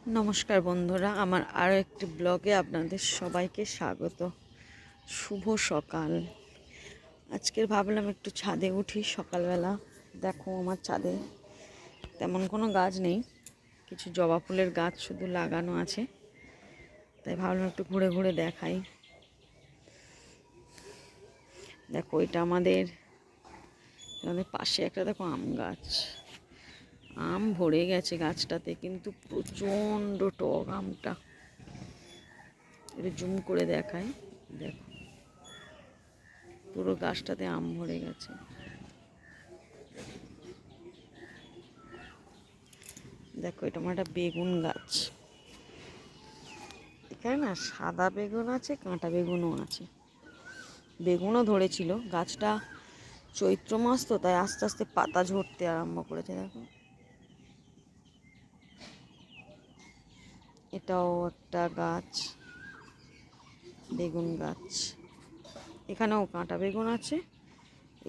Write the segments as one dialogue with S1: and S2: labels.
S1: নমস্কার বন্ধুরা, আমার আরও একটি ব্লগে আপনাদের সবাইকে স্বাগত। শুভ সকাল। আজকের ভাবলাম একটু ছাদে উঠি সকালবেলা। দেখো আমার ছাদে তেমন কোনো গাছ নেই, কিছু জবা ফুলের গাছ শুধু লাগানো আছে, তাই ভাবলাম একটু ঘুরে ঘুরে দেখাই। দেখো এটা আমাদের পাশে একটা দেখো আম গাছ, আম ভরে গেছে গাছটাতে, কিন্তু প্রচণ্ড টক আমটা। এটা জুম করে দেখায়, দেখো পুরো গাছটাতে আম ভরে গেছে। দেখো এটা আমার একটা বেগুন গাছ, এখানে না সাদা বেগুন আছে, কাঁটা বেগুনও আছে। বেগুনও ধরেছিল, গাছটা চৈত্র মাস তো, তাই আস্তে আস্তে পাতা ঝরতে আরম্ভ করেছে। দেখো এটাও একটা গাছ, বেগুন গাছ। এখানেও কাঁটা বেগুন আছে,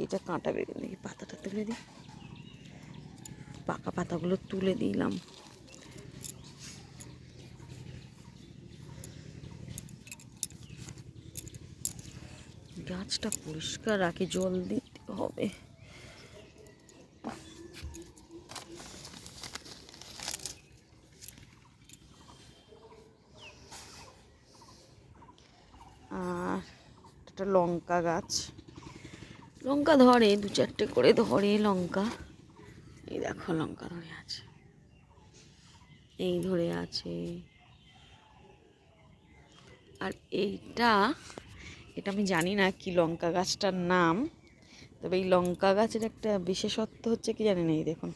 S1: এটা কাঁটা বেগুন। দেখি পাতাটা তুলে দিই, পাকা পাতাগুলো তুলে দিলাম। গাছটা পরিষ্কার রাখি, জল দিতে হবে। আর একটা লঙ্কা গাছ, লঙ্কা ধরে, দু চারটে করে ধরে লঙ্কা। এই দেখো লঙ্কা ধরে আছে, এই ধরে আছে। আর এটা আমি জানি না কি লঙ্কা গাছটার নাম, তবে এই লঙ্কা গাছের একটা বিশেষত্ব হচ্ছে কি জানি না, এই দেখুন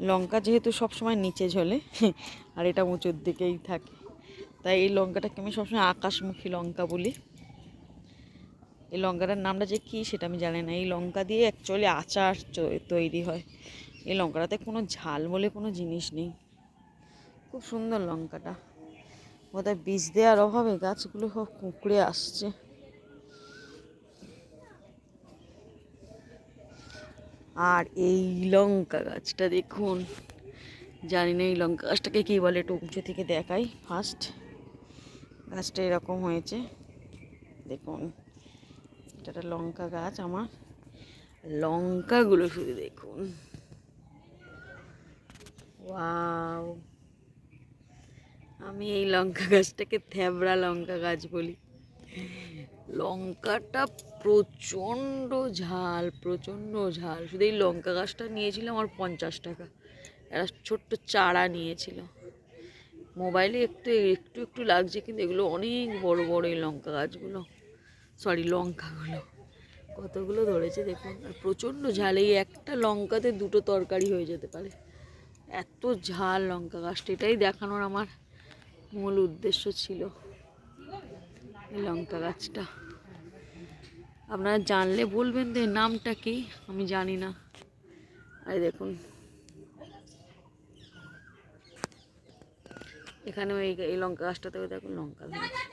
S1: লঙ্কা যেহেতু সবসময় নিচে ঝোলে আর এটা উঁচুর দিকেই থাকে, তাই এই লঙ্কাটাকে আমি সবসময় আকাশমুখী লঙ্কা বলি। এই লঙ্কাটার নামটা যে কী সেটা আমি জানি না। এই লঙ্কা দিয়ে অ্যাকচুয়ালি আচার তৈরি হয়। এই লঙ্কাটাতে কোনো ঝাল বলে কোনো জিনিস নেই। খুব সুন্দর লঙ্কাটা, বোধহয় বীজ দেওয়ার অভাবে গাছগুলো সব কুঁকড়ে আসছে। আর এই লঙ্কা গাছটা দেখুন, জানি না এই লঙ্কা গাছটাকে কী বলে, একটু উঁচু থেকে দেখাই। ফার্স্ট গাছটা এরকম হয়েছে, দেখুন এটা একটা লঙ্কা গাছ আমার। লঙ্কাগুলো শুধু দেখুন, ওয়াও! আমি এই লঙ্কা গাছটাকে থ্যাবড়া লঙ্কা গাছ বলি। লঙ্কাটা প্রচণ্ড ঝাল, প্রচণ্ড ঝাল। শুধু এই লঙ্কা গাছটা নিয়েছিলাম আমার 50 টাকা, একটা ছোট্ট চারা নিয়েছিল। মোবাইলে একটু একটু একটু লাগছে, কিন্তু এগুলো অনেক বড় বড় এই লঙ্কা গাছগুলো, সরি লঙ্কাগুলো। কতগুলো ধরেছে দেখুন, আর প্রচণ্ড ঝাল। এই একটা লঙ্কাতে দুটো তরকারি হয়ে যেতে পারে, এত ঝাল লঙ্কা গাছটা। এটাই দেখানোর আমার মূল উদ্দেশ্য ছিল। এই লঙ্কা গাছটা আপনারা জানলে বলবেন তো এর নামটা কি, আমি জানি না। আর দেখুন এখানেও এই লঙ্কা গাছটাতেও দেখুন লঙ্কা ধরেছে।